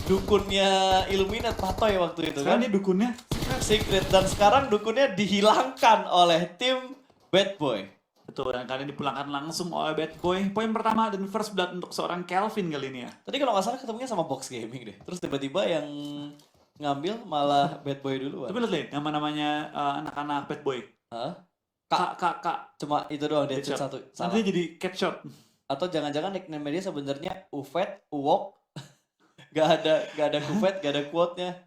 dukunnya Illuminate Patoy waktu itu Sekarang kan. dia dukunnya Secret dan sekarang dukunnya dihilangkan oleh tim Bad Boy. betul, dan kalian dipulangkan langsung oleh Bad Boy. Poin pertama dan first blood untuk seorang Kelvin kali ini ya. Tadi kalau nggak salah ketemunya sama Box Gaming deh. Terus tiba-tiba yang ngambil malah Bad Boy duluan. Tapi lihat deh, nama-namanya anak-anak Bad Boy. Hah? Kak. Cuma itu doang dia Headshot. satu. Nanti Salah. jadi catshot. Atau jangan-jangan nickname dia sebenarnya Ufet, Uwok. gak ada Kufet, gak ada quote-nya.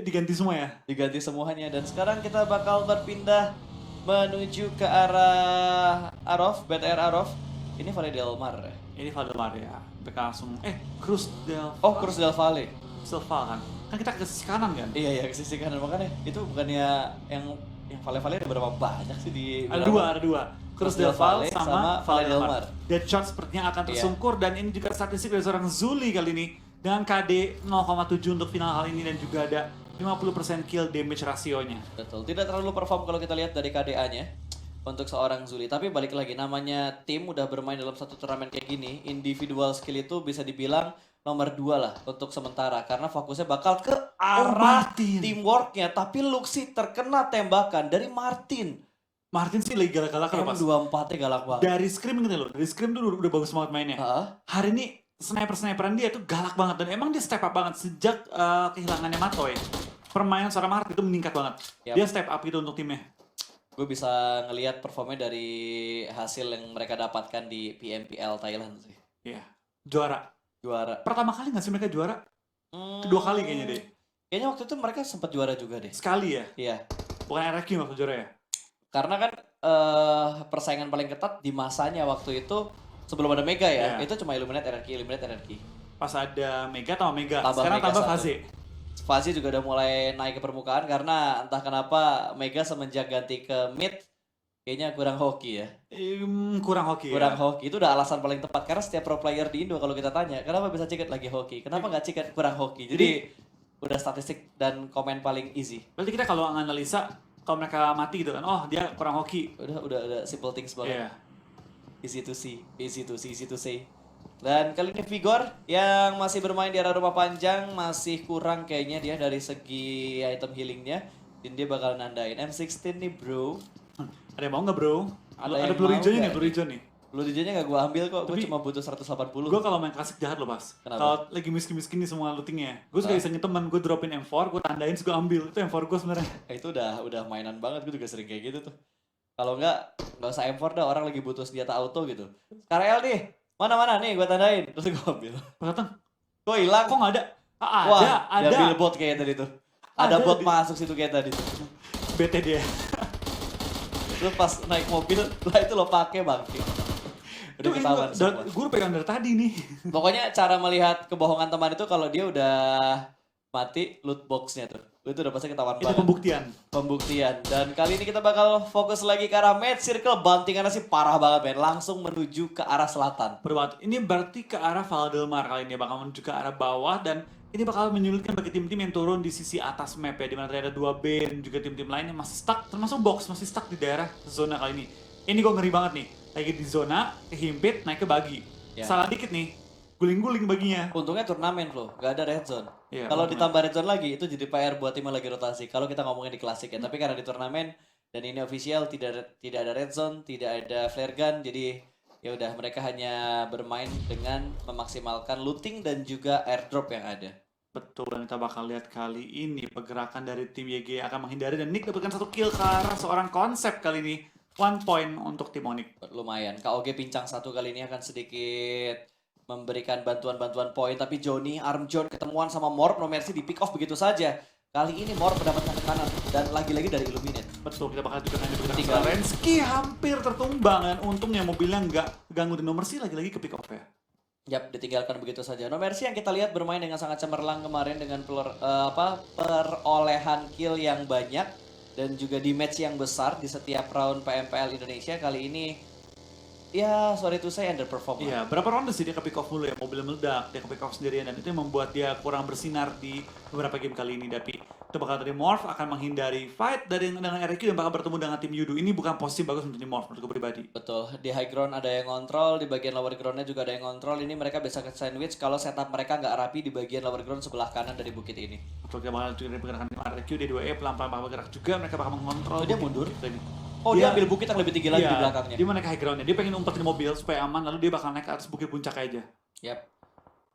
Diganti semua ya. Diganti semuanya. Dan sekarang kita bakal berpindah menuju ke arah Arof, BTR Arof. Ini Valle del Mar ya? Ini Valdemar ya. Mereka langsung, Cruz del Oh, Cruz del Valle. Silva kan. Kan kita ke sisi kanan kan? Iya, ke sisi kanan. Makanya itu bukannya yang Valle-Valle ada berapa banyak sih di... Ada dua. Cruz del Valle sama Valle del Valdemar. Mar. Deadshot sepertinya akan tersungkur dan ini juga statistik dari seorang Zuli kali ini. Dengan KD 0,7 untuk final kali ini dan juga ada 50% kill damage rasionya. Betul, tidak terlalu perform kalau kita lihat dari KDA-nya untuk seorang Zuli. Tapi balik lagi, namanya tim udah bermain dalam satu turnamen kayak gini, individual skill itu bisa dibilang nomor 2 lah untuk sementara. Karena fokusnya bakal ke arah Martin. teamworknya. Tapi Luxi terkena tembakan dari Martin. Martin sih lagi galak-galak loh pas. M24-nya galak banget. Dari Scream gitu loh, dari Scream tuh udah bagus banget mainnya. Heeh. Hari ini sniper-sniperan dia tuh galak banget dan emang dia step up banget sejak kehilangannya Matoy. Permainan seorang Martin itu meningkat banget. Yap. Dia step up gitu untuk timnya. Gue bisa ngelihat performnya dari hasil yang mereka dapatkan di PMPL Thailand sih. Iya, juara. Pertama kali nggak sih mereka juara? Kedua kali kayaknya deh. Kayaknya waktu itu mereka sempat juara juga deh. Sekali ya? Iya. Bukan RRQ waktu juara ya? Karena kan persaingan paling ketat di masanya waktu itu sebelum ada Mega ya. Iya. Itu cuma Illuminate RRQ. Pas ada Mega tambah Mega, Tambah sekarang Mega tambah satu. Faze. Fazi juga udah mulai naik ke permukaan karena entah kenapa Mega semenjak ganti ke mid kayaknya kurang hoki ya. Kurang hoki Kurang ya? hoki. Itu udah alasan paling tepat karena setiap pro player di Indo kalau kita tanya, kenapa bisa Ciket lagi hoki? Kenapa nggak Ciket kurang hoki? Jadi udah statistik dan komen paling easy. Berarti kita kalau analisa, kalau mereka mati gitu kan, oh dia kurang hoki. Udah simple things banget. Iya. Easy to see, easy to say. Dan kali ini Vigor yang masih bermain di arah rumah panjang masih kurang kayaknya dia dari segi item healingnya. Dan dia bakal nandain M16 nih bro. Ada yang mau nggak bro? Ada Ada yang peluru mau hijaunya nih, nggak peluru hijau nih. Lu DJ-nya gak gue ambil kok, gue Tapi- cuma butuh 180. Gue kalau main klasik jahat loh pas. Kenapa? Kalau lagi miskin-miskin nih semua lootingnya, gue suka isengin teman, gue dropin M4, gue tandain, terus gue ambil. Itu M4 gue sebenarnya. Itu udah mainan banget, gue juga sering kayak gitu tuh. Kalau nggak usah M4 dah, orang lagi butuh senjata auto gitu. KRL nih, mana nih gue tandain, terus gue ambil. Pas datang, Kok hilang? kok nggak ada? Wah, Ada. diambil bot kayaknya tadi tuh. Ada Ada bot di- masuk situ kayak tadi. Bete dia. Lu pas naik mobil, lah itu lo pakai bangke. Udah ketahuan semua. Gue udah pegang dari tadi nih. Pokoknya cara melihat kebohongan teman itu kalau dia udah mati loot box-nya tuh. Itu udah pasti ketahuan Itu banget. pembuktian. Dan kali ini kita bakal fokus lagi ke arah match circle. Bantingannya sih parah banget men. Langsung menuju ke arah selatan. Berbat. Ini berarti ke arah Valdemar kali ini bakal menuju ke arah bawah dan ini bakal menyulitkan bagi tim-tim yang turun di sisi atas map ya, dimana tadi ada 2 B dan juga tim-tim lain yang masih stuck, termasuk box masih stuck di daerah zona kali ini. Ini gue ngeri banget nih, lagi di zona, kehimpit, naik ke bagi. Ya. Salah dikit nih, guling-guling baginya. Untungnya turnamen loh, gak ada red zone. Iya, Kalau untungnya. ditambah red zone lagi itu jadi PR buat tim yang lagi rotasi. Kalau kita ngomongin di klasik ya, tapi karena di turnamen dan ini official tidak ada red zone, tidak ada flare gun, jadi ya udah mereka hanya bermain dengan memaksimalkan looting dan juga airdrop yang ada. Betul, dan kita bakal lihat kali ini pergerakan dari tim YG akan menghindari dan Nick dapatkan 1 kill ke arah seorang konsep kali ini. 1 point untuk tim Onyx. Lumayan. KOG pincang satu kali ini akan sedikit memberikan bantuan poin, tapi Johnny Armjon ketemuan sama Morp No Mercy di pick off begitu saja. Kali ini Morp mendapatkan tekanan dan lagi-lagi dari Illuminate. Betul, kita bakal juga nanti bergerak Tiga. ke Renski hampir tertumbang dan untungnya mobilnya nggak ganggu di nomor sih lagi-lagi ke pick off ya. Yap, ditinggalkan begitu saja. No Mercy yang kita lihat bermain dengan sangat cemerlang kemarin dengan perolehan kill yang banyak dan juga di match yang besar di setiap round PMPL Indonesia. Kali ini ya sorry to say underperform. Iya, berapa ronde sih dia ke pick off dulu ya, mobilnya meledak, dia ke pick off sendirian dan itu yang membuat dia kurang bersinar di beberapa game kali ini. Tapi Itu bakal dari Morph akan menghindari fight dengan RQ dan bakal bertemu dengan tim Yudu. Ini bukan posisi bagus untuk tim Morph menurutku pribadi. Betul, di high ground ada yang ngontrol, di bagian lower groundnya juga ada yang ngontrol. Ini mereka bisa ke sandwich kalau setup mereka nggak rapi di bagian lower ground sebelah kanan dari bukit ini. Betul, kita bakal juga dari pergerakan tim RQ, D2E pelan-pelan bakal bergerak juga. Mereka bakal mengontrol. Oh, dia bukit mundur? ini. Oh, dia ambil bukit yang lebih tinggi lagi Iya, di belakangnya. Dia mau naik high groundnya, dia pengen umpetin mobil supaya aman, lalu dia bakal naik ke atas bukit puncak aja. Yap.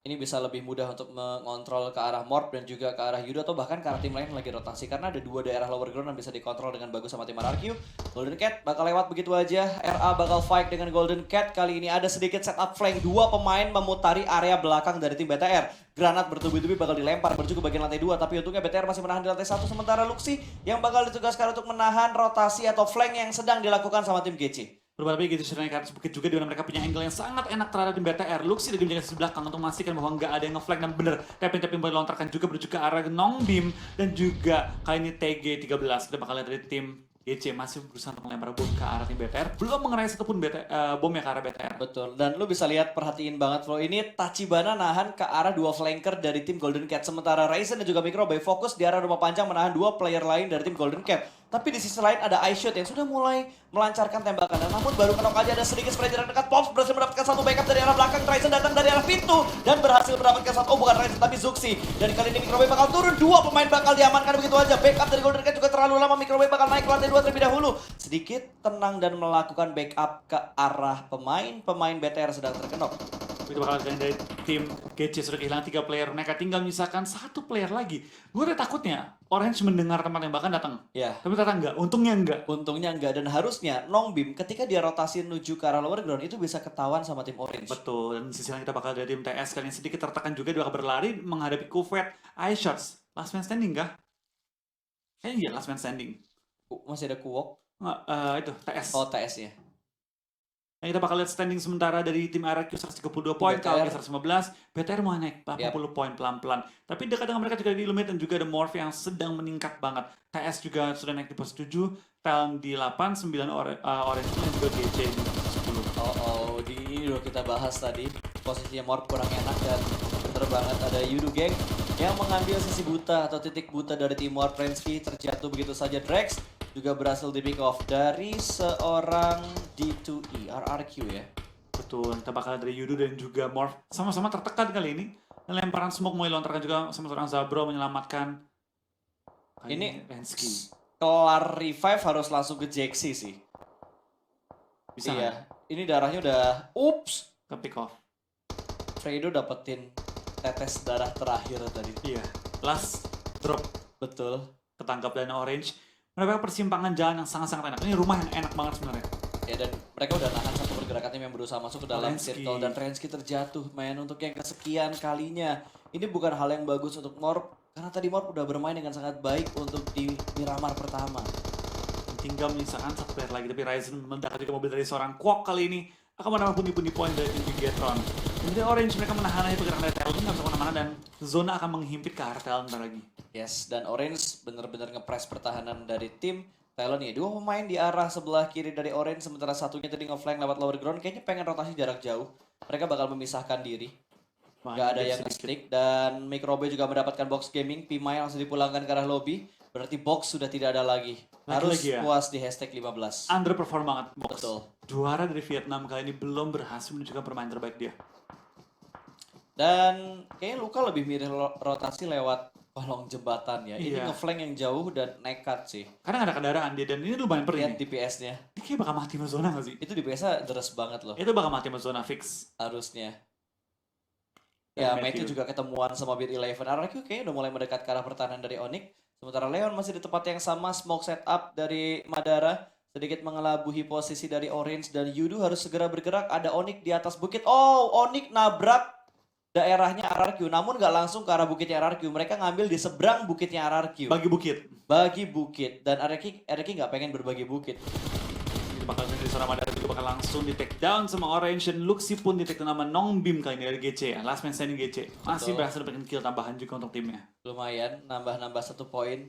Ini bisa lebih mudah untuk mengontrol ke arah Morph dan juga ke arah Yudo atau bahkan ke arah tim lain yang lagi rotasi karena ada dua daerah lower ground yang bisa dikontrol dengan bagus sama tim RRQ. Golden Cat bakal lewat begitu aja. RA bakal fight dengan Golden Cat. Kali ini ada sedikit setup flank, dua pemain memutari area belakang dari tim BTR. Granat bertubi-tubi bakal dilempar menuju ke bagian lantai 2, tapi untungnya BTR masih menahan di lantai 1 sementara Luxi yang bakal ditugaskan untuk menahan rotasi atau flank yang sedang dilakukan sama tim GC. Berbeda lagi gitu sudah naik ke atas bukit juga di mana mereka punya angle yang sangat enak terhadap tim BTR. Luxi dari menjaga sisi belakang untuk memastikan bahwa nggak ada yang nge-flank dan bener tapping boleh lontarkan juga menuju ke arah Nongbim dan juga kali ini TG13 kita bakal lihat dari tim GC masih berusaha untuk melempar bom ke arah tim BTR, belum mengenai satupun bom ya ke arah BTR. Betul, dan lu bisa lihat perhatiin banget Flo, ini Tachibana nahan ke arah dua flanker dari tim Golden Cat, sementara Ryzen dan juga Microbay fokus di arah rumah panjang menahan dua player lain dari tim Golden Cat. Tapi di sisi lain ada iShot yang sudah mulai melancarkan tembakan, dan namun baru kenok aja ada sedikit spray jarak dekat. Pops berhasil mendapatkan satu backup dari arah belakang, Ryzen datang dari arah pintu dan berhasil mendapatkan satu, oh bukan Ryzen tapi Zuxi. Dan kali ini Microbay bakal turun, dua pemain bakal diamankan begitu aja. Backup dari Golden Cat juga terlalu lama, Microbay bakal naik ke lantai 2 terlebih dahulu. Sedikit tenang dan melakukan backup ke arah pemain BTR sedang terkenok. Itu bakal dari tim GC sudah kehilangan 3 player, mereka tinggal menyisakan 1 player lagi. Gue udah takutnya Orange mendengar tempat tembakan datang. Ya. Tapi ternyata enggak, untungnya enggak. Untungnya enggak, dan harusnya Nongbim ketika dia rotasi menuju ke arah lower ground itu bisa ketahuan sama tim Orange. Betul, dan sisi lain kita bakal dari tim TS kali ini sedikit tertekan juga, dia bakal berlari menghadapi Kufet, iShots. Last man standing kah? Kayaknya iya last man standing. Masih ada Kuwok? Nggak, itu TS. Oh, TS ya. Yang kita bakal lihat standing sementara dari tim RRQ 132 poin, kalau 115, BTR mau naik 80 poin pelan-pelan. Tapi dekat dengan mereka juga di Illumate dan juga ada Morph yang sedang meningkat banget. TS juga sudah naik di pos 7, Talon di 8, 9 Orange dan juga GC di 10. Di ini udah kita bahas tadi. Posisinya Morph kurang enak dan bener banget ada Yudu Gang yang mengambil sisi buta atau titik buta dari tim Morph. Prensky terjatuh begitu saja. Drex juga berhasil di pick off dari seorang D2E, RRQ ya. Betul, kita bakal dari Yudu dan juga Morph sama-sama tertekan kali ini. Dan lemparan smoke mulai lontarkan juga sama seorang Zabro menyelamatkan. Ini Prensky. kelar revive harus langsung ke Jaxi sih. Bisa iya, nggak? ini darahnya udah, ups. Ke pick off. Fredo dapetin tetes darah terakhir tadi. Iya, last drop. Betul. Ketangkap dan Orange. Mereka persimpangan jalan yang sangat-sangat enak. Ini rumah yang enak banget sebenarnya. Ya, dan mereka udah nahan satu pergerakan tim yang berusaha masuk ke dalam Trensky. circle, dan Trensky terjatuh men untuk yang kesekian kalinya. Ini bukan hal yang bagus untuk Morph karena tadi Morph udah bermain dengan sangat baik untuk di Miramar pertama. Tinggal menyisakan 1 player lagi, tapi Ryzen mendapat juga mobil dari seorang Kwok kali ini akan menambah pundi-pundi poin dari tim Bigetron. Kemudian Orange mereka menahan aja pergerakan dari Talon, nggak bisa kemana-mana dan zona akan menghimpit ke arah Talon ntar lagi. Yes, dan Orange bener-bener ngepres pertahanan dari tim Talon ya. Dua pemain di arah sebelah kiri dari Orange, sementara satunya tadi ngeflank lewat lower ground. Kayaknya pengen rotasi jarak jauh. Mereka bakal memisahkan diri. Gak ada yang nge-stick, dan Microbay juga mendapatkan box gaming. Pimai langsung dipulangkan ke arah lobby. Berarti box sudah tidak ada lagi. Harus Lagi-lagi ya? puas di hashtag 15. Underperform banget Box. Betul. Juara dari Vietnam kali ini belum berhasil menunjukkan permainan terbaik dia. Dan kayaknya Luka lebih mirip rotasi lewat kolong jembatan ya. Ini Iya. ngeflank yang jauh dan nekat sih. Karena nggak ada kendaraan dia dan ini lumayan perih Lihat nih. DPS-nya. Ini kayak bakal mati sama zona nggak sih? Itu DPS-nya deres banget loh. Itu bakal mati sama zona fix. Harusnya. Dan Ya, Matthew. Matthew juga ketemuan sama Beat 11. RRQ kayaknya udah mulai mendekat ke arah pertahanan dari Onyx. Sementara Leon masih di tempat yang sama, smoke setup dari Madara. Sedikit mengelabuhi posisi dari Orange, dan Yudu harus segera bergerak. Ada Onyx di atas bukit. Oh, Onyx nabrak daerahnya RRQ. Namun nggak langsung ke arah bukitnya RRQ. Mereka ngambil di seberang bukitnya RRQ. Bagi bukit. Bagi bukit. Dan RRQ nggak pengen berbagi bukit. Itu bakal dari seorang Madara juga bakal langsung di take down sama Orange dan Luxi pun di take down sama Nongbim kali ini dari GC ya. Last man standing GC. Masih Betul. berhasil dapetin kill tambahan juga untuk timnya. Lumayan, nambah-nambah 1 poin.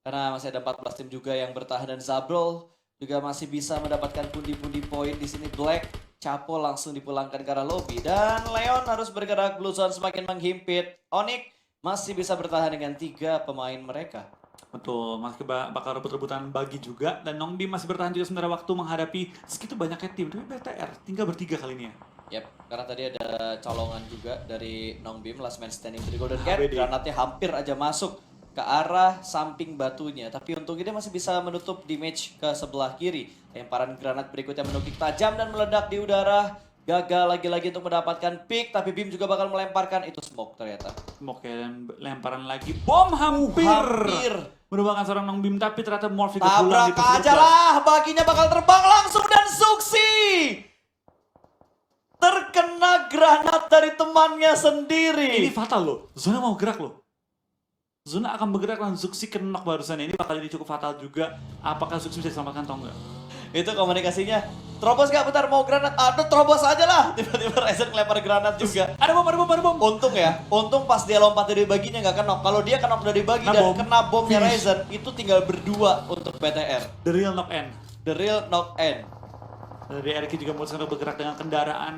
Karena masih ada 14 tim juga yang bertahan, dan Zabrol juga masih bisa mendapatkan pundi-pundi poin di sini. Black, Chapo langsung dipulangkan ke arah lobby, dan Leon harus bergerak. Blue Zone semakin menghimpit. Onyx masih bisa bertahan dengan 3 pemain mereka. Betul, masih bakal rebut-rebutan bagi juga. Dan Nongbim masih bertahan juga sementara waktu menghadapi segitu banyaknya tim. Tapi BTR tinggal bertiga kali ini ya. Yap, karena tadi ada colongan juga dari Nongbim, last man standing dari Golden Cat. HBD. Granatnya hampir aja masuk ke arah samping batunya. Tapi untungnya dia masih bisa menutup damage ke sebelah kiri. Lemparan granat berikutnya menukik tajam dan meledak di udara. Gagal lagi-lagi untuk mendapatkan pick, tapi Bim juga bakal melemparkan itu smoke ternyata. Oke, dan lemparan lagi. Bom hampir! Hampir. Merupakan seorang Nongbim, tapi ternyata Morph juga pulang di Tabrak posisi aja 12. lah, baginya bakal terbang langsung dan Suksi. Terkena granat dari temannya sendiri. Ini fatal loh, Zona mau gerak loh. Zona akan bergerak dan Zuxi kenok barusan. Ini bakal jadi cukup fatal juga. Apakah Zuxi bisa diselamatkan atau enggak? Itu komunikasinya. Terobos gak bentar mau granat? Aduh terobos aja lah. Tiba-tiba Ryzen ngelempar granat juga. Ada bom, ada bom, ada bom. Untung ya, untung pas dia lompat dari baginya nggak kenok. Kalau dia kenok dari bagi Kena dan bom. kena bomnya Finish. Ryzen, itu tinggal berdua untuk BTR. The real knock end. The real knock end. Dari RQ juga memutuskan untuk bergerak dengan kendaraan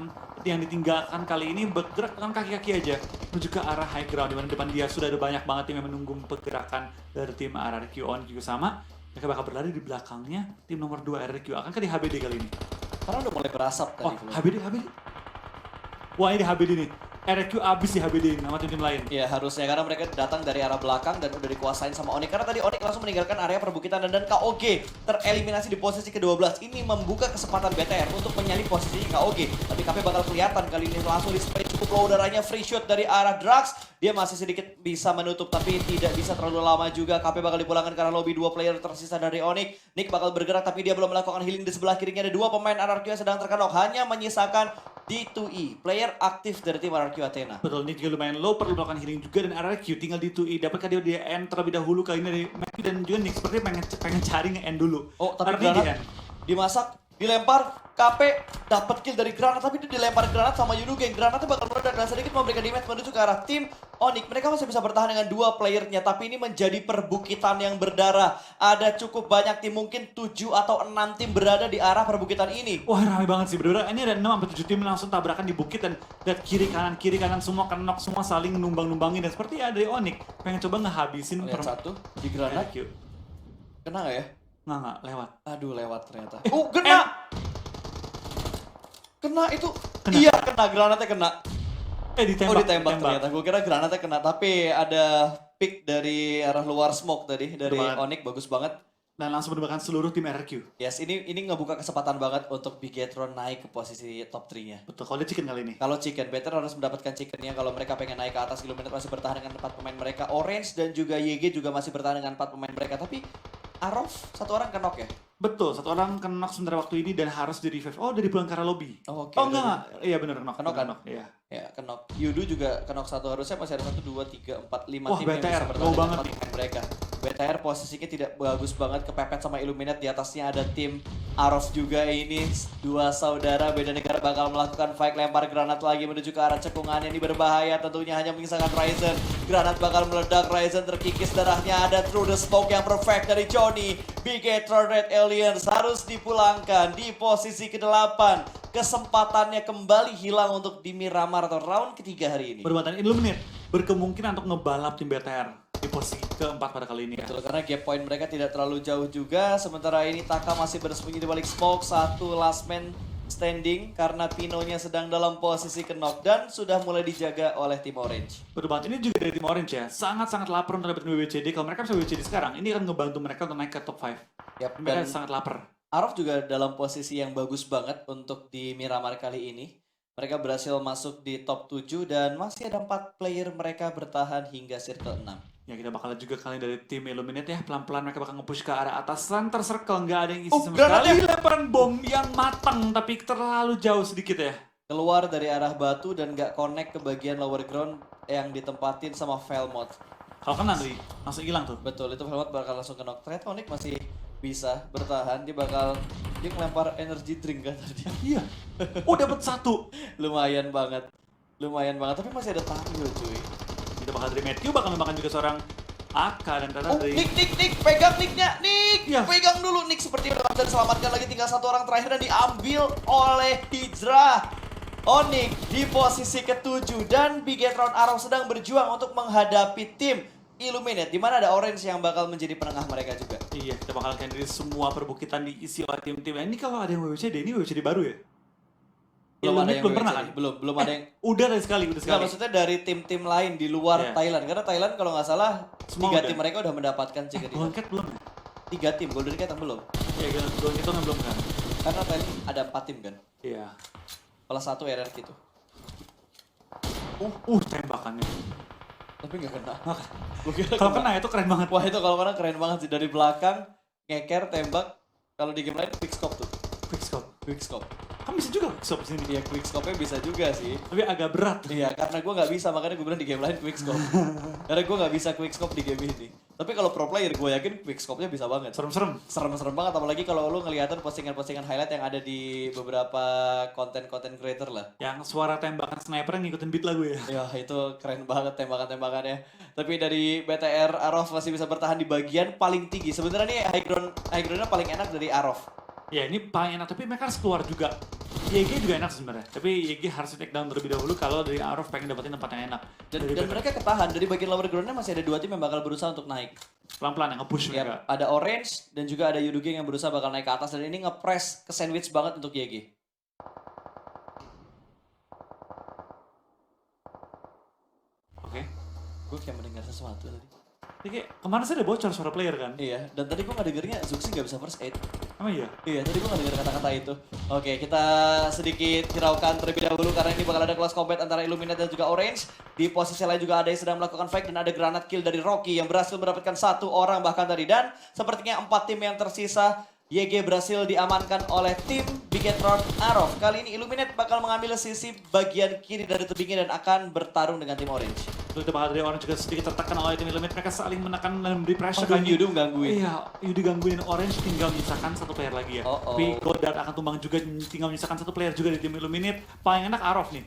yang ditinggalkan kali ini, bergerak dengan kaki-kaki aja menuju ke arah high ground, di mana depan dia sudah ada banyak banget tim yang menunggu pergerakan dari tim RRQ. On juga sama, mereka bakal berlari di belakangnya tim nomor 2 RRQ. Akankah di HBD kali ini? Karena udah mulai berasap Oh, tadi. HBD. Wah, ini di HBD nih. RRQ abis di HBD sama tim-tim lain. Iya harusnya karena mereka datang dari arah belakang dan udah dikuasain sama Onyx. Karena tadi Onyx langsung meninggalkan area perbukitan dan KOG tereliminasi di posisi ke-12. Ini membuka kesempatan BTR untuk menyalip posisi KOG. Tapi KP bakal kelihatan kali ini langsung display cukup low udaranya, free shot dari arah Drax. Dia masih sedikit bisa menutup tapi tidak bisa terlalu lama juga. KP bakal dipulangkan karena lobby 2 player tersisa dari Onyx. Nick bakal bergerak tapi dia belum melakukan healing di sebelah kirinya. Ada 2 pemain RRQ yang sedang terkenok. Hanya menyisakan D2E, player aktif dari tim RRQ Athena. Betul, ini juga lumayan low, perlu melakukan healing juga, dan RRQ tinggal di 2E. Dapatkah dia di end terlebih dahulu kali ini dari Matthew, dan juga Nick sepertinya pengen cari nge-end dulu. Oh, tapi Artinya di granat end. dimasak, dilempar, KP dapat kill dari granat, tapi dia dilempar granat sama Yudugeng. Granatnya bakal meledak dan sedikit memberikan damage menuju ke arah tim Onyx. Mereka masih bisa bertahan dengan 2 playernya, tapi ini menjadi perbukitan yang berdarah. Ada cukup banyak tim, mungkin 7 atau 6 tim berada di arah perbukitan ini. Wah, ramai banget sih, bener-bener. Ini ada 6-7 tim langsung tabrakan di bukit, dan lihat kiri kanan semua kenok, semua saling numbang-numbangin. Dan seperti ada dari Onyx, pengen coba ngehabisin Lihat satu di granat, RRQ. kena gak ya? Nggak, lewat. Aduh lewat ternyata. Kena! Kena itu. Kena. Iya kena, granatnya kena. Ditembak. Oh ditembak ternyata, gue kira granatnya kena, tapi ada pick dari arah luar smoke tadi, dari banget. Onyx, bagus banget. Dan langsung menembakkan seluruh tim RRQ. Yes, ini ngebuka kesempatan banget untuk Bigetron naik ke posisi top 3-nya. Betul, kalau dia chicken kali ini. Kalau Chicken, better harus mendapatkan Chickennya kalau mereka pengen naik ke atas. Illuminate masih bertahan dengan 4 pemain mereka. Orange dan juga YG juga masih bertahan dengan 4 pemain mereka. Tapi Arov, 1 orang kenok ya? Betul, 1 orang kenok sementara waktu ini dan harus di revive. Oh, dari pulang ke arah lobby. Oh, oke, Oh, udah enggak. Iya benar kenok. Kenok kan? Iya. Ya, kenok. Yudu juga kenok 1, harusnya masih ada 1, 2, 3, 4, 5 Wah, tim yang BTR, bisa bertahan low dengan banget 4 pemain mereka. BTR posisinya tidak bagus banget, kepepet sama Illuminate. Di atasnya ada tim Arov juga ini. 2 saudara beda negara bakal melakukan fight, lempar granat lagi menuju ke arah cekungan. Ini berbahaya, tentunya hanya mengisahkan Ryzen. Granat bakal meledak, Ryzen terkikis, darahnya ada through the smoke yang perfect dari Johnny. Bigetron Red Aliens harus dipulangkan di posisi ke-8. Kesempatannya kembali hilang untuk di Miramar atau round ketiga hari ini. Perbuatan Illuminate berkemungkinan untuk ngebalap tim BTR di posisi keempat pada kali ini ya. Betul, karena gap point mereka tidak terlalu jauh juga. Sementara ini Taka masih bersembunyi di balik smoke. 1 last man standing karena Pinonya sedang dalam posisi knock dan sudah mulai dijaga oleh tim Orange. Betul banget, ini juga dari tim Orange ya. Sangat-sangat lapar untuk dapetin WWCD. Kalau mereka bisa WWCD sekarang, ini akan ngebantu mereka untuk naik ke top 5. Yap, Mereka dan sangat lapar. Arov juga dalam posisi yang bagus banget untuk di Miramar kali ini. Mereka berhasil masuk di top 7 dan masih ada 4 player mereka bertahan hingga circle 6. Ya, kita bakal lihat juga kali dari tim Illuminate ya. Pelan-pelan mereka bakal nge-push ke arah atas. Center circle, nggak ada yang isi sama granatnya. sekali. Lemparan bom yang matang, tapi terlalu jauh sedikit ya. Keluar dari arah batu dan nggak connect ke bagian lower ground yang ditempatin sama Velmot. Kalau kena nih, langsung hilang tuh. Betul, itu Velmot bakal langsung ke knock. Ternyata Onyx masih bisa bertahan, dia ngelempar energy drink kan tadi. Iya. Oh, dapat 1. Lumayan banget, tapi masih ada Tario cuy. Kita bakal dari Matthew, bakal nembakkan juga seorang AK, dan ternyata Oh, dari... Nick, pegang Nicknya, Nick! Iya. Pegang dulu, Nick seperti udah bisa diselamatkan lagi, tinggal 1 orang terakhir dan diambil oleh Hijrah. Onyx di posisi ke-7 dan Bigetron Arrow sedang berjuang untuk menghadapi tim Illuminate, di mana ada Orange yang bakal menjadi penengah mereka juga. Iya, kita bakal lihat dari semua perbukitan diisi oleh tim-tim. Ini kalau ada yang WWCD, ini WWCD baru ya? Belum ada yang belum pernah WWCD. kan? Belum ada yang. Udah sekali. Nggak, maksudnya dari tim-tim lain di luar Iya. Thailand. Karena Thailand kalau nggak salah, Semua 3 udah. tim mereka udah mendapatkan chicken dinner. Golden Cat belum ya? 3 tim, Golden Cat yang belum. Iya, Golden Cat kan belum kan? Karena Thailand ada 4 tim kan. Iya. Salah satu RRQ itu. Tembakannya. Tapi nggak kena. Gua Kalau kena itu keren banget. Wah itu kalau kena keren banget sih. Dari belakang, ngeker, tembak. Kalau di game lain quickscope tuh. Quickscope. Quickscope. Kan bisa juga quickscope sini. Iya quickscope-nya bisa juga sih. Tapi agak berat. Iya, karena gue nggak bisa, makanya gue bilang di game lain quickscope. Karena gue nggak bisa quickscope di game ini. Tapi kalau pro player, gue yakin quickscope-nya bisa banget. Serem-serem. Serem-serem banget, apalagi kalau lu ngeliatin postingan-postingan highlight yang ada di beberapa konten-konten creator lah. Yang suara tembakan sniper yang ngikutin beat lagu ya. Ya itu keren banget tembakan-tembakannya. Tapi dari BTR, Arof masih bisa bertahan di bagian paling tinggi. Sebenarnya nih high ground-nya paling enak dari Arof. Ya ini paling enak, tapi mereka harus keluar juga. YG juga enak sebenarnya, tapi YG harus di take down terlebih dahulu kalau dari Arof pengen dapetin tempat yang enak. Dan Dari mereka ketahan, dari bagian lower ground-nya masih ada 2 tim yang bakal berusaha untuk naik. pelan-pelan yang nge-push Ya, mereka. ada Orange dan juga ada Yudugeng yang berusaha bakal naik ke atas dan ini nge-press ke sandwich banget untuk YG. Oke. Gue kayak mendengar sesuatu tadi. Ini kayak kemana sih ada bocor suara player kan? Iya, dan tadi gue gak dengernya Zuxi gak bisa first aid. Emang iya? Iya, tadi gue gak denger kata-kata itu. Oke, kita sedikit hiraukan terlebih dahulu karena ini bakal ada close combat antara Illuminate dan juga Orange. Di posisi lain juga ada yang sedang melakukan fight dan ada granat kill dari Rocky yang berhasil mendapatkan 1 orang bahkan tadi. Dan sepertinya 4 tim yang tersisa, YG berhasil diamankan oleh tim Bigetron Arof. Kali ini Illuminate bakal mengambil sisi bagian kiri dari tebingnya dan akan bertarung dengan tim Orange. Lalu kita bakal dari orang juga sedikit tertekan oleh tim Illuminate. Mereka saling menekan dan memberi pressure. Aduh, Yudu gangguin. Iya, Yudu gangguin Orange tinggal menyisakan 1 player lagi ya. Tapi Godard akan tumbang juga, tinggal menyisakan 1 player juga di tim Illuminate. Paling enak Arof nih.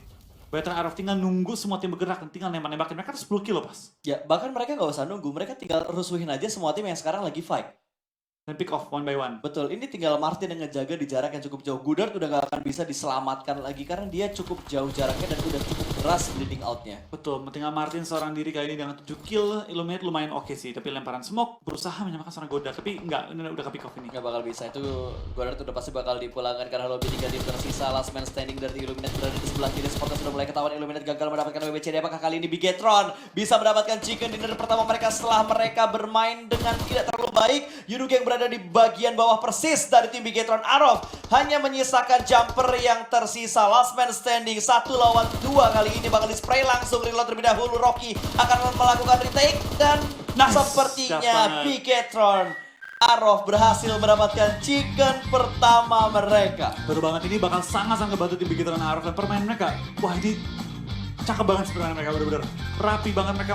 Veteran Arof tinggal nunggu semua tim bergerak dan tinggal nembak-nembakin. Mereka tuh 10 kill pas. Ya, bahkan mereka nggak usah nunggu, mereka tinggal rusuhin aja semua tim yang sekarang lagi fight. Dan pick off one by one. Betul, ini tinggal Martin yang ngejaga di jarak yang cukup jauh. Goddard udah gak akan bisa diselamatkan lagi karena dia cukup jauh jaraknya dan udah cukup keras bleeding out-nya. Betul, tinggal Martin seorang diri kali ini dengan 7 kill. Illuminate lumayan oke sih, tapi lemparan smoke berusaha menyamakan seorang Godard. Tapi enggak, ini udah ke pick off ini. Gak bakal bisa, itu Goddard udah pasti bakal dipulangkan karena lobby 3 tim tersisa. Last man standing dari Illuminate berada di sebelah kiri. Spotnya sudah mulai ketahuan, Illuminate gagal mendapatkan WBCD. Apakah kali ini Bigetron bisa mendapatkan chicken dinner pertama mereka setelah mereka bermain dengan tidak terlalu baik. Yudugeng berada di bagian bawah persis dari tim Bigetron Arof. Hanya menyisakan jumper yang tersisa. Last man standing, 1 lawan 2 kali ini bakal di-spray langsung. Reload terlebih dahulu, Rocky akan melakukan retake dan sepertinya Bigetron Arof berhasil mendapatkan chicken pertama mereka. Baru banget ini bakal sangat-sangat ngebantu tim Bigetron Arof dan permainan mereka. Wah ini cakep banget sih permainan mereka bener-bener. Rapi banget mereka